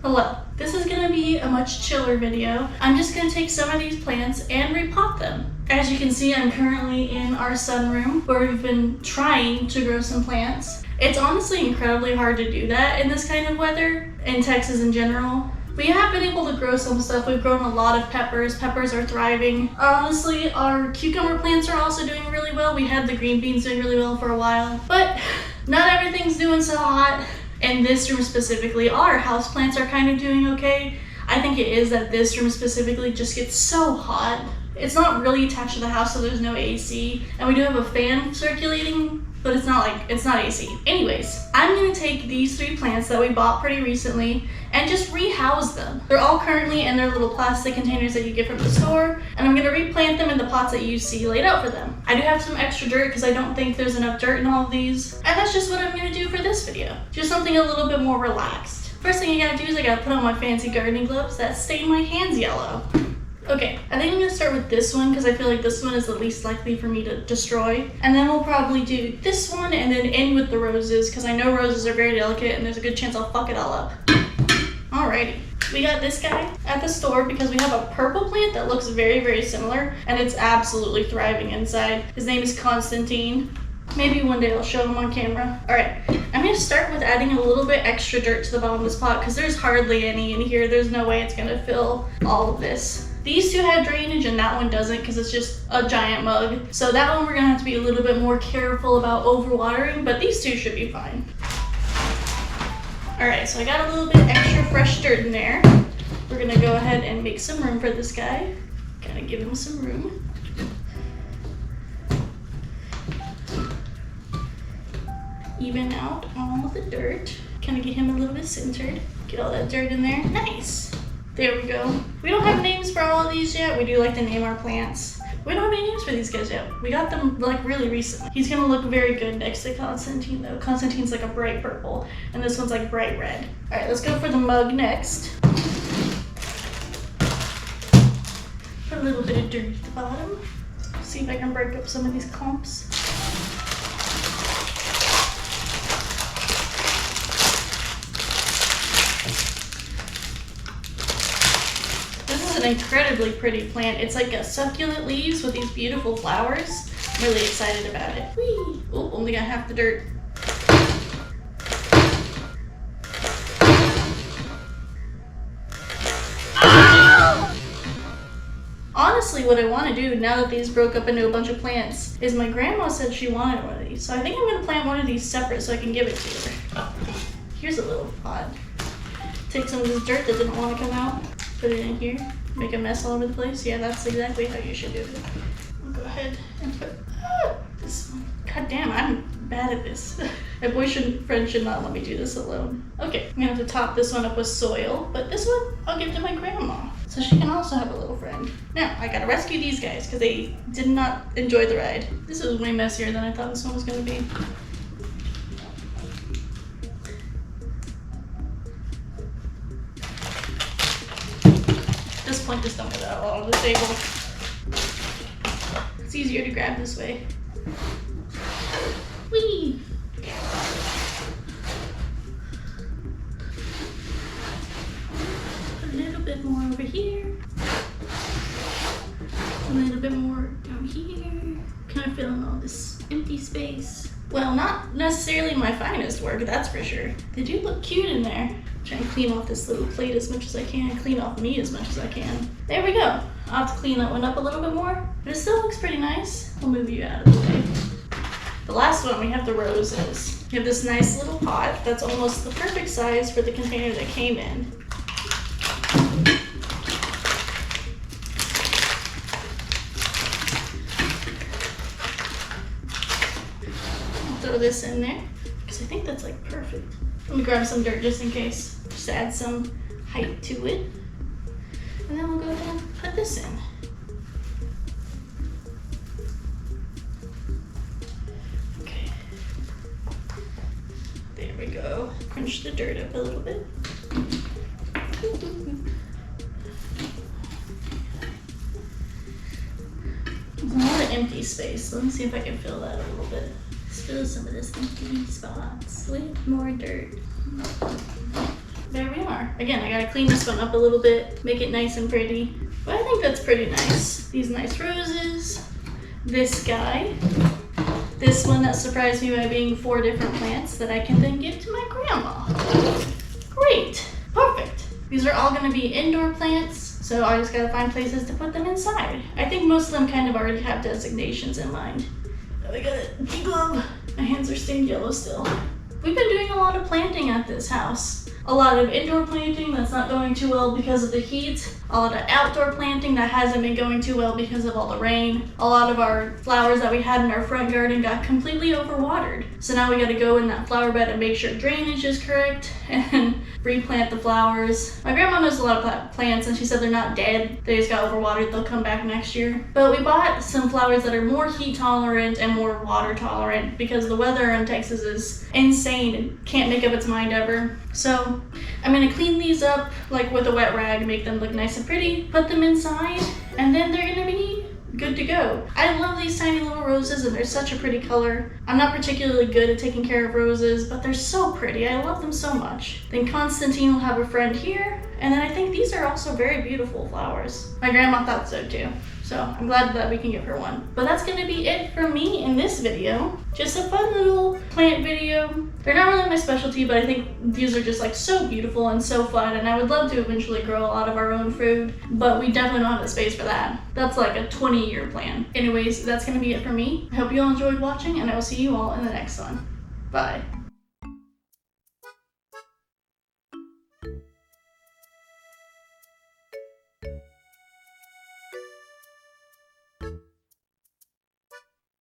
Hello, this is going to be a much chiller video. I'm just going to take some of these plants and repot them. As you can see, I'm currently in our sunroom where we've been trying to grow some plants. It's honestly incredibly hard to do that in this kind of weather, in Texas in general. We have been able to grow some stuff. We've grown a lot of peppers. Peppers are thriving. Honestly, our cucumber plants are also doing really well. We had the green beans doing really well for a while, but not everything's doing so hot. In this room specifically, our houseplants are kind of doing okay. I think it is that this room specifically just gets so hot. It's not really attached to the house, so there's no AC. And we do have a fan circulating, but it's not AC. Anyways, I'm gonna take these 3 plants that we bought pretty recently and just rehouse them. They're all currently in their little plastic containers that you get from the store, and I'm gonna replant them in the pots that you see laid out for them. I do have some extra dirt because I don't think there's enough dirt in all of these, and that's just what I'm gonna do for this video. Just something a little bit more relaxed. First thing I gotta do is I gotta put on my fancy gardening gloves that stain my hands yellow. Okay, I think I'm gonna start with this one because I feel like this one is the least likely for me to destroy. And then we'll probably do this one and then end with the roses because I know roses are very delicate and there's a good chance I'll fuck it all up. Alrighty, we got this guy at the store because we have a purple plant that looks very, very similar and it's absolutely thriving inside. His name is Constantine. Maybe one day I'll show him on camera. Alright, I'm gonna start with adding a little bit extra dirt to the bottom of this pot because there's hardly any in here. There's no way it's gonna fill all of this. These 2 have drainage and that one doesn't because it's just a giant mug. So that one we're gonna have to be a little bit more careful about overwatering, but these 2 should be fine. Alright, so I got a little bit extra fresh dirt in there. We're gonna go ahead and make some room for this guy. Gotta give him some room. Even out all the dirt. Kind of get him a little bit centered. Get all that dirt in there. Nice. There we go. We don't have names for all of these yet. We do like to name our plants. We don't have any names for these guys yet. We got them like really recently. He's gonna look very good next to Constantine though. Constantine's like a bright purple and this one's like bright red. All right, let's go for the mug next. Put a little bit of dirt at the bottom. See if I can break up some of these clumps. An incredibly pretty plant. It's like a succulent leaves with these beautiful flowers. I'm really excited about it. Whee! Oh, only got half the dirt. Ah! Honestly, what I want to do now that these broke up into a bunch of plants is my grandma said she wanted one of these. So I think I'm going to plant one of these separate so I can give it to her. Here's a little pot. Take some of this dirt that didn't want to come out. Put it in here. Make a mess all over the place. Yeah, that's exactly how you should do it. I'll go ahead and put this one. God damn, I'm bad at this. My boyfriend should not let me do this alone. Okay, I'm gonna have to top this one up with soil, but this one I'll give to my grandma so she can also have a little friend. Now, I gotta rescue these guys because they did not enjoy the ride. This is way messier than I thought this one was gonna be. At this point, just dump it out all on the table. It's easier to grab this way. Whee! Put a little bit more over here. A little bit more down here. Kind of filling all this empty space. Well, not necessarily my finest work, that's for sure. They do look cute in there. Try and clean off this little plate as much as I can, clean off me as much as I can. There we go. I'll have to clean that one up a little bit more, but it still looks pretty nice. I'll move you out of the way. The last one, we have the roses. We have this nice little pot that's almost the perfect size for the container that came in. I'll throw this in there because I think that's like perfect. Let me grab some dirt just in case. Just add some height to it. And then we'll go ahead and put this in. Okay. There we go. Crunch the dirt up a little bit. There's a lot of empty space. Let me see if I can fill that a little bit. Let's fill some of this empty spots with more dirt. There we are. Again, I gotta clean this one up a little bit, make it nice and pretty. But I think that's pretty nice. These nice roses. This guy. This one that surprised me by being 4 different plants that I can then give to my grandma. Great. Perfect. These are all gonna be indoor plants, so I just gotta find places to put them inside. I think most of them kind of already have designations in mind. I gotta deglove. My hands are stained yellow still. We've been doing a lot of planting at this house. A lot of indoor planting that's not going too well because of the heat. A lot of outdoor planting that hasn't been going too well because of all the rain. A lot of our flowers that we had in our front garden got completely overwatered. So now we gotta go in that flower bed and make sure drainage is correct and replant the flowers. My grandma knows a lot of plants and she said they're not dead. They just got overwatered, they'll come back next year. But we bought some flowers that are more heat tolerant and more water tolerant because the weather in Texas is insane and can't make up its mind ever. So I'm gonna clean these up like with a wet rag, make them look nice and pretty, put them inside, and then they're gonna be good to go. I love these tiny little roses and they're such a pretty color. I'm not particularly good at taking care of roses, but they're so pretty. I love them so much. Then Constantine will have a friend here, and then I think these are also very beautiful flowers. My grandma thought so too. So I'm glad that we can give her one. But that's gonna be it for me in this video. Just a fun little plant video. They're not really my specialty, but I think these are just like so beautiful and so fun, and I would love to eventually grow a lot of our own food, but we definitely don't have the space for that. That's like a 20-year plan. Anyways, that's gonna be it for me. I hope you all enjoyed watching, and I will see you all in the next one. Bye.